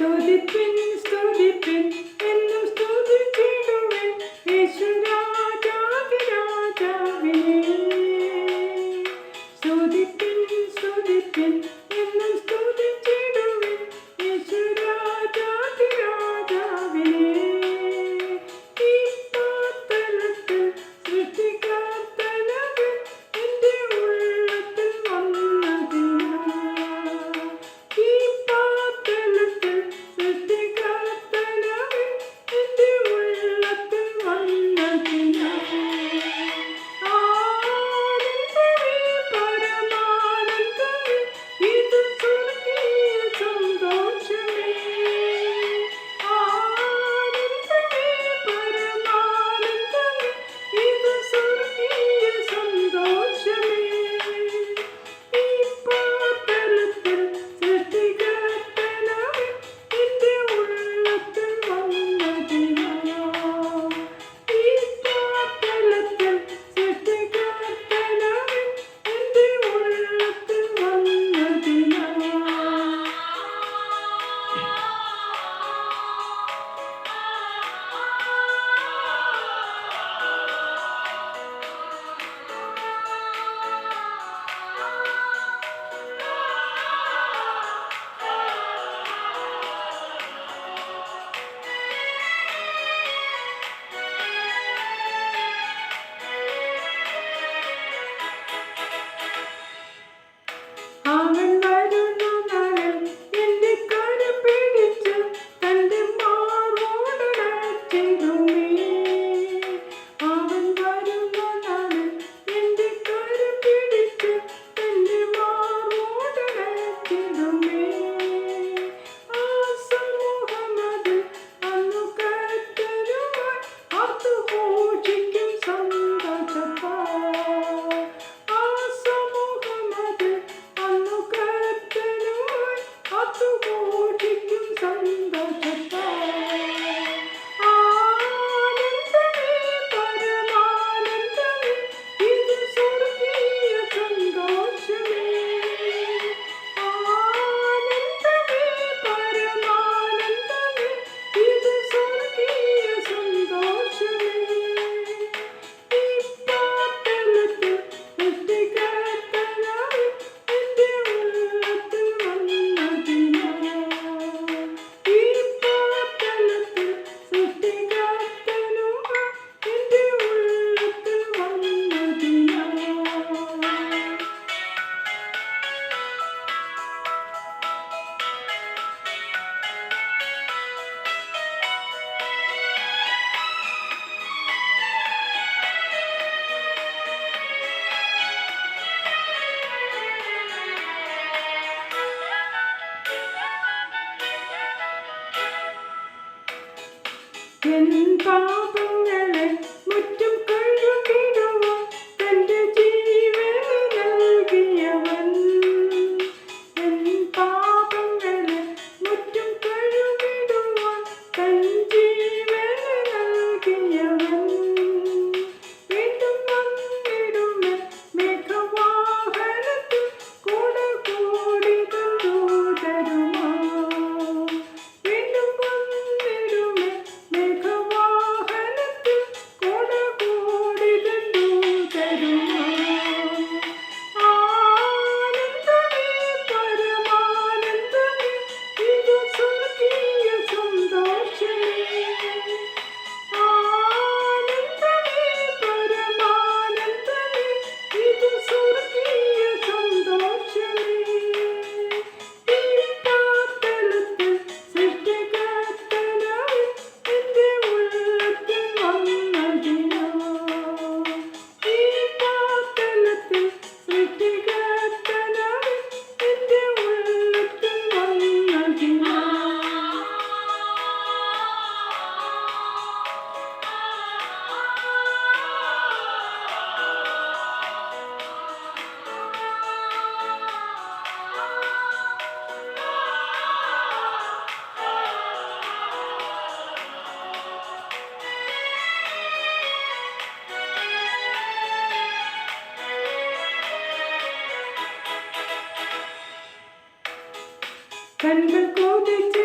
സ്തുതിപ്പിൻ സ്തുതിപ്പിൻ എന്നും സ്തുതിച്ചിടുവിൻ യേശുരാജാവിനെ. സ്തുതിപ്പിൻ സ്തുതിപ്പിൻ എന്നും സ്തുതിച്ചിടുവിൻ യേശുരാജാവിനെ. ഈ പാത്തലത്തിൽ സൃഷ്ടികർത്താവൻ എൻ്റെ ഉള്ളത്തിൽ വന്നതിനാൽ. ഈ പാത്തലത്തിൽ സൃഷ്ടികർത്താവൻ എൻ്റെ ഉള്ളത്തിൽ വന്നതിനാൽ. ആനന്ദമേ പരമാനന്ദമേ ഇത് സ്വർഗീയ സന്തോഷമേ. ആനന്ദമേ പരമാനന്ദമേ ഇത് സ്വർഗീയ സന്തോഷമേ. ഈ പാതലത്തിൽ സൃഷ്ടികർത്താവൻ എൻ്റെ ഉള്ളത്തിൽ വന്നതിനാൽ. ഈ പാതലത്തിൽ സൃഷ്ടികർത്താവൻ എൻ്റെ ഉള്ളത്തിൽ വന്നതിനാൽ. അവൻ വരുന്ന നാളിൽ എൻ്റെ കരം പിടിച്ച് തൻ്റെ മാറോടണച്ചിടുമേ. അവൻ വരുന്ന നാളിൽ എൻ്റെ കരം പിടിച്ച് തൻ്റെ മാറോടണച്ചിടുമേ. ആ സമൂഹമതിൽ അന്നു കർത്തരുമായി ആർത്തുഘോഷിക്കും സന്തോഷത്താൽ. ആ സമൂഹമതിൽ അന്നു കർത്തരുമായി ആർത്തുഘോഷിക്കും സന്തോഷത്താൽ. ആനന്ദമേ പരമാനന്ദമേ ഇത് സ്വർഗീയ സന്തോഷമേ. ആനന്ദമേ പരമാനന്ദമേ ഇത് സ്വർഗീയ സന്തോഷമേ. ഈ പാതലത്തിൽ സൃഷ്ടികർത്താവൻ എൻ്റെ ഉള്ളത്തിൽ വന്നതിനാൽ. ഈ പാതലത്തിൽ സൃഷ്ടികർത്താവൻ എൻ്റെ ഉള്ളത്തിൽ വന്നതിനാൽ. എൻ പാപങ്ങളെ മുറ്റും കഴുകിടുവാൻ തൻ്റെ ജീവനെ നൽകിയവൻ. എൻ പാപങ്ങളെ മുറ്റും കഴുകിടുവാൻ തൻ ജീവനെ നൽകിയവൻ. വീണ്ടും വന്നിടുമേ മേഘവാഹനത്തിൽ കൂടെ കൂടി ദൂതരുമായി. വീണ്ടും വന്നിടുമേ മേഘവാഹനത്തിൽ കൂടെ കൂടി ദൂതരുമായി. ആനന്ദമേ പരമാനന്ദമേ ഇത് സ്വർഗീയ സന്തോഷമേ. ആനന്ദമേ പരമാനന്ദമേ ഇത് സ്വർഗീയ സന്തോഷമേ. ഈ പാതലത്തിൽ സൃഷ്ടികർത്താവൻ എൻ്റെ ഉള്ളത്തിൽ വന്നതിനാൽ. ഈ പാതലത്തിൽ സൃഷ്ടികർത്താവൻ എൻ്റെ ഉള്ളത്തിൽ വന്നതിനാൽ. കണ്ണുകൾ കൊതിച്ച്